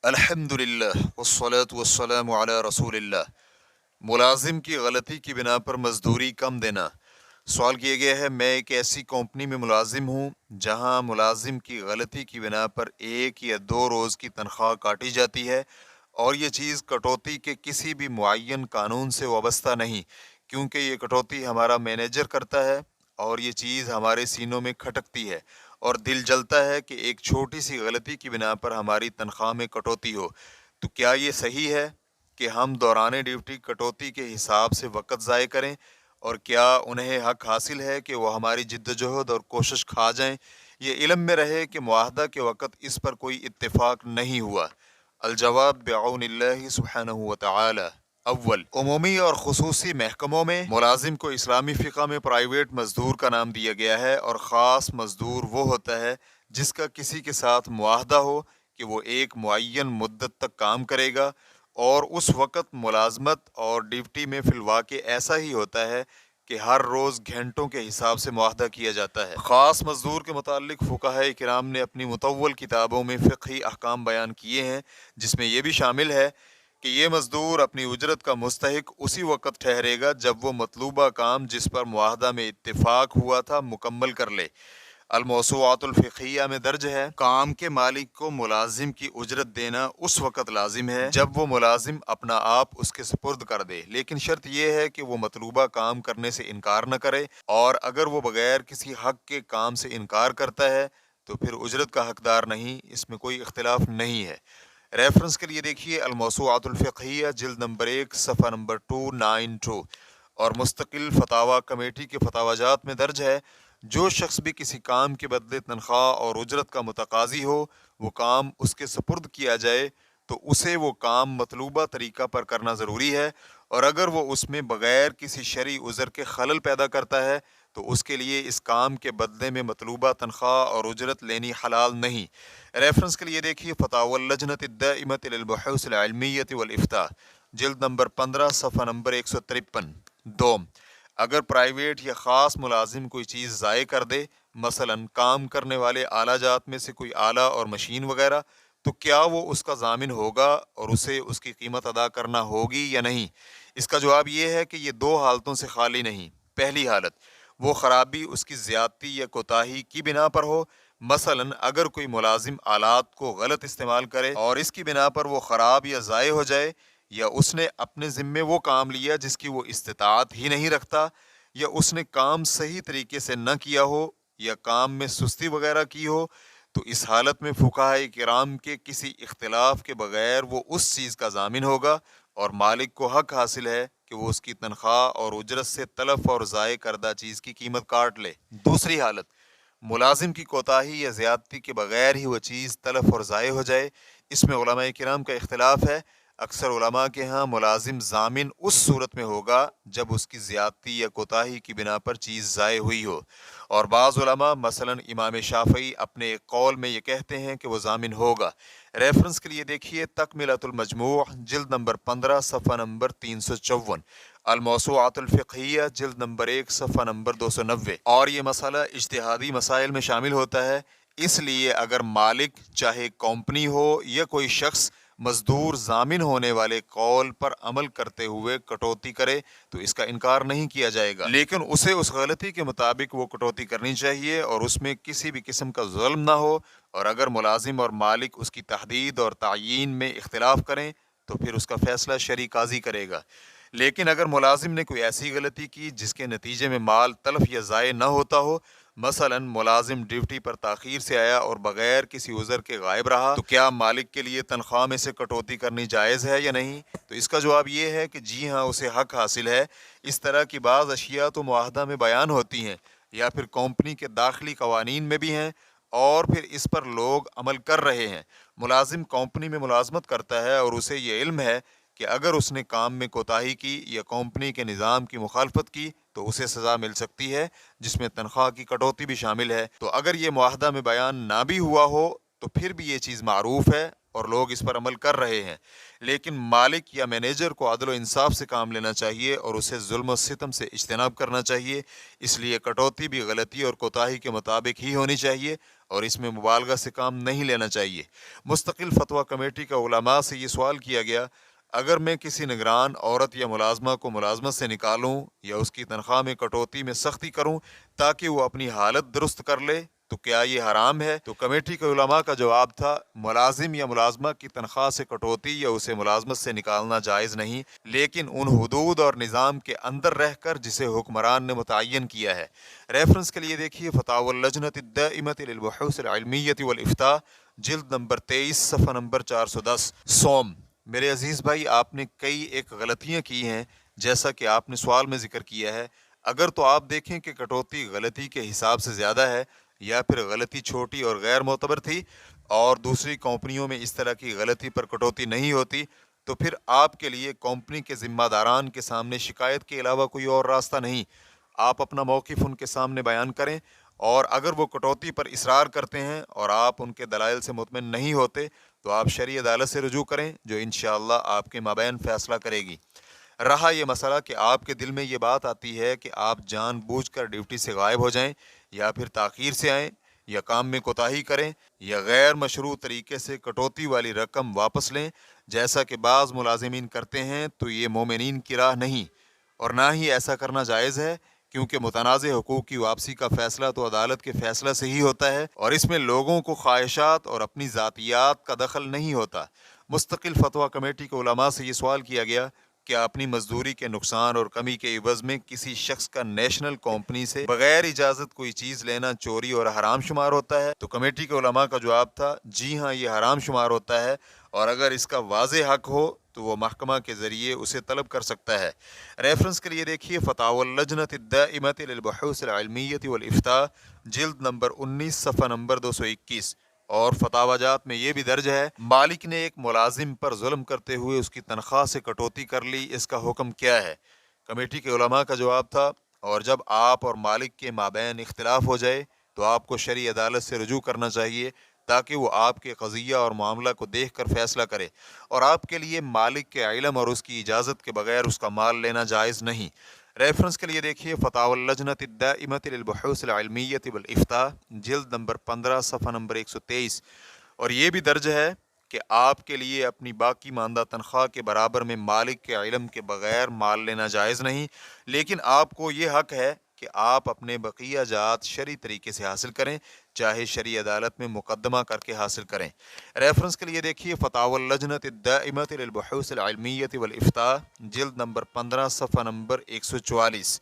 अल्हम्दुलिल्लाह वस्सलातु वस्सलामु अला रसूलिल्लाह। मुलाजिम की गलती की बिना पर मजदूरी कम देना। सवाल किया गया है, मैं एक ऐसी कंपनी में मुलाजिम हूँ जहाँ मुलाजिम की गलती की बिना पर 1 या 2 रोज़ की तनख्वाह काटी जाती है और ये चीज़ कटौती के किसी भी मुअय्यन कानून से वाबस्ता नहीं, क्योंकि ये कटौती हमारा मैनेजर करता है और ये चीज़ हमारे सीनों में खटकती है और दिल जलता है कि एक छोटी सी गलती की बिना पर हमारी तनख्वाह में कटौती हो। तो क्या ये सही है कि हम दौरान ड्यूटी कटौती के हिसाब से वक़्त ज़ाय करें, और क्या उन्हें हक़ हासिल है कि वो हमारी जिद्दोजहद और कोशिश खा जाएं? ये इल्म में रहे कि मुआहदा के वक़्त इस पर कोई इत्तेफाक नहीं हुआ। अल-जवाब बिअौनिल्लाहि सुब्हानहु व तआला। अव्वल, उमूमी और खुसूसी महकमों में मुलाजिम को इस्लामी फ़िक़्ह में प्राइवेट मज़दूर का नाम दिया गया है, और ख़ास मज़दूर वो होता है जिसका किसी के साथ मुआहदा हो कि वो एक मुअय्यन मुद्दत तक काम करेगा, और उस वक़्त मुलाजमत और ड्यूटी में फ़िलवाक़े ऐसा ही होता है कि हर रोज़ घंटों के हिसाब से मुआहदा किया जाता है। ख़ास मज़दूर के मुताल्लिक़ फ़ुक़हा किराम ने अपनी मुतव्वल किताबों में फ़िक़ही अहकाम बयान किए हैं, जिसमें यह भी शामिल है कि ये मज़दूर अपनी उजरत का मुस्तहिक उसी वक़्त ठहरेगा जब वो मतलूबा काम जिस पर मुआहदा में इत्तेफाक हुआ था मुकम्मल कर ले। अल-मौसूआतुल फ़िक़हिया में दर्ज है, काम के मालिक को मुलाजिम की उजरत देना उस वक़्त लाजिम है जब वो मुलाजिम अपना आप उसके सुपुर्द कर दे, लेकिन शर्त यह है कि वो मतलूबा काम करने से इनकार न करे, और अगर वो बगैर किसी हक़ के काम से इनकार करता है तो फिर उजरत का हकदार नहीं। इसमें कोई इख्तिलाफ नहीं है। रेफरेंस के लिए देखिए अल-मौसूआतुल फ़िक़हिया जिल्द नंबर 1 सफ़ा नंबर 292, और मुस्तकिल फतावा कमेटी के फतावाजात में दर्ज है, जो शख्स भी किसी काम के बदले तनख्वाह और उजरत का मुतकाज़ी हो, वो काम उसके सपुर्द किया जाए तो उसे वो काम मतलूबा तरीक़ा पर करना ज़रूरी है, और अगर वो उसमें बग़ैर किसी शरई उज़र के खलल पैदा करता है तो उसके लिए इस काम के बदले में मतलूबा तनख्वाह और उजरत लेनी हलाल नहीं। रेफरेंस के लिए देखिए फ़तावा लजनत दाइमत लिल बहूस अल इल्मिय्यत वल इफ्ता, जिल्द नंबर 15 सफ़ा नंबर 153। दो, अगर प्राइवेट या ख़ास मुलाजिम कोई चीज़ ज़ाय कर दे, मसलन काम करने वाले आला जात में से कोई आला और मशीन वगैरह, तो क्या वो उसका ज़ामिन होगा और उसे उसकी कीमत अदा करना होगी या नहीं? इसका जवाब ये है कि ये 2 हालतों से खाली नहीं। पहली हालत, वो ख़राबी उसकी ज़्यादती या कोताही की बिना पर हो, मसलन अगर कोई मुलाजिम आलात को गलत इस्तेमाल करे और इसकी बिना पर वो ख़राब या ज़ाय हो जाए, या उसने अपने ज़िम्मे वो काम लिया जिसकी वो इस्तिताअत ही नहीं रखता, या उसने काम सही तरीके से न किया हो, या काम में सुस्ती वगैरह की हो, तो इस हालत में फ़ुक़हा किराम के किसी इख्तिलाफ के बगैर वो उस चीज़ का ज़ामिन होगा, और मालिक को हक़ हासिल है कि वो उसकी तनख्वाह और उजरत से तलफ़ और ज़ाय करदा चीज़ की कीमत काट ले। दूसरी हालत, मुलाजिम की कोताही या ज़्यादती के बगैर ही वो चीज़ तलफ़ और ज़ाय हो जाए। इसमें उलमाए किराम का इख्तिलाफ़ है। अक्सर उलमा के यहाँ मुलाजिम ज़ामिन उस सूरत में होगा जब उसकी ज़्यादती या कोताही की बिना पर चीज़ ज़ाय हुई हो, और बाज़ उलमा मसलन इमाम शाफ़ई अपने एक कौल में ये कहते हैं कि वो ज़ामिन होगा। रेफरेंस के लिए देखिए तकमिलतुल मजमू' जिल्द नंबर 15 सफ़ा नंबर 354, अल-मौसूआतुल फ़िक़हिया जिल्द नंबर 1 सफ़ा नंबर 290। और ये मसला इज्तिहादी मसाइल में शामिल होता है, इसलिए अगर मालिक चाहे कंपनी हो या कोई शख्स मजदूर ज़ामिन होने वाले कौल पर अमल करते हुए कटौती करे तो इसका इनकार नहीं किया जाएगा, लेकिन उसे उस गलती के मुताबिक वो कटौती करनी चाहिए और उसमें किसी भी किस्म का जुल्म ना हो। और अगर मुलाजिम और मालिक उसकी तहदीद और तयीन में इख्तिलाफ करें तो फिर उसका फैसला शरई काजी करेगा। लेकिन अगर मुलाजिम ने कोई ऐसी गलती की जिसके नतीजे में माल तलफ या ज़ाय न होता हो, मसलन मुलाजिम ड्यूटी पर ताख़ीर से आया और बग़ैर किसी उज़र के गायब रहा, तो क्या मालिक के लिए तनख्वाह में से कटौती करनी जायज़ है या नहीं? तो इसका जवाब ये है कि जी हाँ, उसे हक़ हासिल है। इस तरह की बाज़ अशिया तो मुआहदा में बयान होती हैं या फिर कंपनी के दाखिली कवानीन में भी हैं, और फिर इस पर लोग अमल कर रहे हैं। मुलाजिम कंपनी में मुलाजमत करता है और उसे ये इल्म है कि अगर उसने काम में कोताही की या कंपनी के निज़ाम की मुखालफत की तो उसे सज़ा मिल सकती है, जिसमें तनख्वाह की कटौती भी शामिल है। तो अगर ये मुआहदा में बयान ना भी हुआ हो तो फिर भी ये चीज़ मारूफ है اور لوگ اس پر عمل کر رہے ہیں، لیکن مالک یا مینیجر کو عدل و انصاف سے کام لینا چاہیے اور اسے ظلم و ستم سے اجتناب کرنا چاہیے۔ اس لیے کٹوتی بھی غلطی اور کوتاہی کے مطابق ہی ہونی چاہیے اور اس میں مبالغہ سے کام نہیں لینا چاہیے۔ مستقل فتویٰ کمیٹی کا علماء سے یہ سوال کیا گیا، اگر میں کسی نگران عورت یا ملازمہ کو ملازمت سے نکالوں یا اس کی تنخواہ میں کٹوتی میں سختی کروں تاکہ وہ اپنی حالت درست کر لے تو کیا یہ حرام ہے؟ تو کمیٹی کے علماء کا جواب تھا، ملازم یا ملازمہ کی تنخواہ سے کٹوتی یا اسے ملازمت سے نکالنا جائز نہیں، لیکن ان حدود اور نظام کے اندر رہ کر جسے حکمران نے متعین کیا ہے۔ ریفرنس کے لیے دیکھیے فتاوی اللجنۃ الدائمۃ للبحوث العلمیۃ والافتاء، جلد نمبر 23 صفحہ نمبر 410۔ سوم، میرے عزیز بھائی، آپ نے کئی ایک غلطیاں کی ہیں جیسا کہ آپ نے سوال میں ذکر کیا ہے۔ اگر تو آپ دیکھیں کہ کٹوتی غلطی کے حساب سے زیادہ ہے یا پھر غلطی چھوٹی اور غیر معتبر تھی اور دوسری کمپنیوں میں اس طرح کی غلطی پر کٹوتی نہیں ہوتی، تو پھر آپ کے لیے کمپنی کے ذمہ داران کے سامنے شکایت کے علاوہ کوئی اور راستہ نہیں۔ آپ اپنا موقف ان کے سامنے بیان کریں، اور اگر وہ کٹوتی پر اصرار کرتے ہیں اور آپ ان کے دلائل سے مطمئن نہیں ہوتے تو آپ شرعی عدالت سے رجوع کریں جو انشاءاللہ آپ کے مابین فیصلہ کرے گی۔ رہا یہ مسئلہ کہ آپ کے دل میں یہ بات آتی ہے کہ آپ جان بوجھ کر ڈیوٹی سے غائب ہو جائیں یا پھر تاخیر سے آئیں یا کام میں کوتاہی کریں یا غیر مشروع طریقے سے کٹوتی والی رقم واپس لیں جیسا کہ بعض ملازمین کرتے ہیں، تو یہ مومنین کی راہ نہیں اور نہ ہی ایسا کرنا جائز ہے، کیونکہ متنازع حقوق کی واپسی کا فیصلہ تو عدالت کے فیصلہ سے ہی ہوتا ہے اور اس میں لوگوں کو خواہشات اور اپنی ذاتیات کا دخل نہیں ہوتا۔ مستقل فتویٰ کمیٹی کے علماء سے یہ سوال کیا گیا، کیا اپنی مزدوری کے نقصان اور کمی کے عوض میں کسی شخص کا نیشنل کمپنی سے بغیر اجازت کوئی چیز لینا چوری اور حرام شمار ہوتا ہے؟ تو کمیٹی کے علماء کا جواب تھا، جی ہاں، یہ حرام شمار ہوتا ہے، اور اگر اس کا واضح حق ہو تو وہ محکمہ کے ذریعے اسے طلب کر سکتا ہے۔ ریفرنس کے لیے دیکھیے فتاوی اللجنۃ الدائمۃ للبحوث العلمیۃ والافتاء، جلد نمبر 19 صفحہ نمبر 221۔ اور فتاوی جات میں یہ بھی درج ہے، مالک نے ایک ملازم پر ظلم کرتے ہوئے اس کی تنخواہ سے کٹوتی کر لی، اس کا حکم کیا ہے؟ کمیٹی کے علماء کا جواب تھا، اور جب آپ اور مالک کے مابین اختلاف ہو جائے تو آپ کو شرعی عدالت سے رجوع کرنا چاہیے تاکہ وہ آپ کے قضیہ اور معاملہ کو دیکھ کر فیصلہ کرے، اور آپ کے لیے مالک کے علم اور اس کی اجازت کے بغیر اس کا مال لینا جائز نہیں۔ ریفرنس کے لیے دیکھیے فتاوی اللجنۃ الدائمۃ للبحوث العلمیۃ والافتاء، جلد نمبر 15 صفحہ نمبر 123۔ اور یہ بھی درج ہے کہ آپ کے لیے اپنی باقی ماندہ تنخواہ کے برابر میں مالک کے علم کے بغیر مال لینا جائز نہیں، لیکن آپ کو یہ حق ہے کہ آپ اپنے بقیہ جات شرعی طریقے سے حاصل کریں، چاہے شرعی عدالت میں مقدمہ کر کے حاصل کریں۔ ریفرنس کے لیے دیکھیے فتاوی اللجنۃ الدائمۃ للبحوث العلمیۃ والافتاء، جلد نمبر 15 صفحہ نمبر 144۔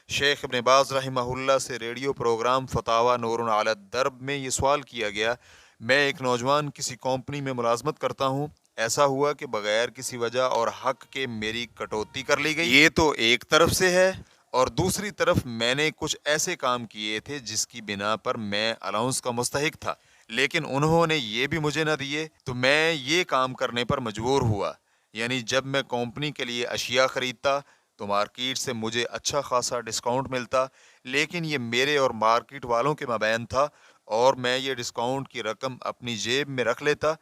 شیخ ابن باز رحمہ اللہ سے ریڈیو پروگرام فتاوی نور علی الدرب میں یہ سوال کیا گیا، میں ایک نوجوان کسی کمپنی میں ملازمت کرتا ہوں، ایسا ہوا کہ بغیر کسی وجہ اور حق کے میری کٹوتی کر لی گئی۔ یہ تو ایک طرف سے ہے، اور دوسری طرف میں نے کچھ ایسے کام کیے تھے جس کی بنا پر میں الاؤنس کا مستحق تھا، لیکن انہوں نے یہ بھی مجھے نہ دیے، تو میں یہ کام کرنے پر مجبور ہوا۔ یعنی جب میں کمپنی کے لیے اشیاء خریدتا تو مارکیٹ سے مجھے اچھا خاصا ڈسکاؤنٹ ملتا، لیکن یہ میرے اور مارکیٹ والوں کے مابین تھا، اور میں یہ ڈسکاؤنٹ کی رقم اپنی جیب میں رکھ لیتا۔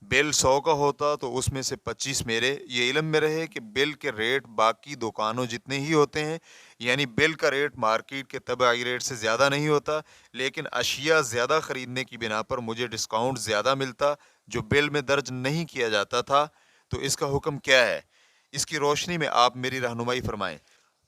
بل 100 کا ہوتا تو اس میں سے 25 میرے۔ یہ علم میں رہے کہ بل کے ریٹ باقی دکانوں جتنے ہی ہوتے ہیں، یعنی بل کا ریٹ مارکیٹ کے طبعی ریٹ سے زیادہ نہیں ہوتا، لیکن اشیاء زیادہ خریدنے کی بنا پر مجھے ڈسکاؤنٹ زیادہ ملتا جو بل میں درج نہیں کیا جاتا تھا۔ تو اس کا حکم کیا ہے؟ اس کی روشنی میں آپ میری رہنمائی فرمائیں۔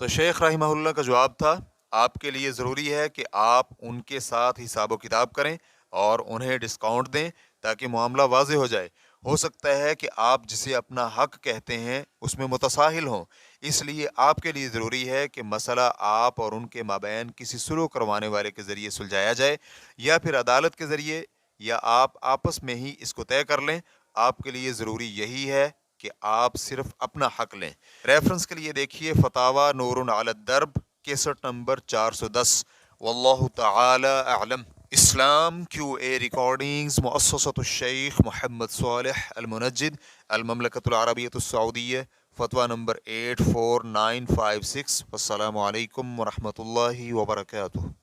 تو شیخ رحمہ اللہ کا جواب تھا، آپ کے لیے ضروری ہے کہ آپ ان کے ساتھ حساب و کتاب کریں اور انہیں ڈسکاؤنٹ دیں تاکہ معاملہ واضح ہو جائے۔ ہو سکتا ہے کہ آپ جسے اپنا حق کہتے ہیں اس میں متساہل ہوں، اس لیے آپ کے لیے ضروری ہے کہ مسئلہ آپ اور ان کے مابین کسی سلو کروانے والے کے ذریعے سلجھایا جائے، یا پھر عدالت کے ذریعے، یا آپ آپس میں ہی اس کو طے کر لیں۔ آپ کے لیے ضروری یہی ہے کہ آپ صرف اپنا حق لیں۔ ریفرنس کے لیے دیکھیے فتاوی نور علی الدرب، 61 نمبر 410۔ واللہ تعالی اعلم۔ اسلام کیو اے ریکارڈنگز، مؤسسۃ الشیخ محمد صالح المنجد، المملکۃ العربیۃ السعودیہ، فتویٰ نمبر 84956۔ والسلام علیکم ورحمۃ اللہ وبرکاتہ۔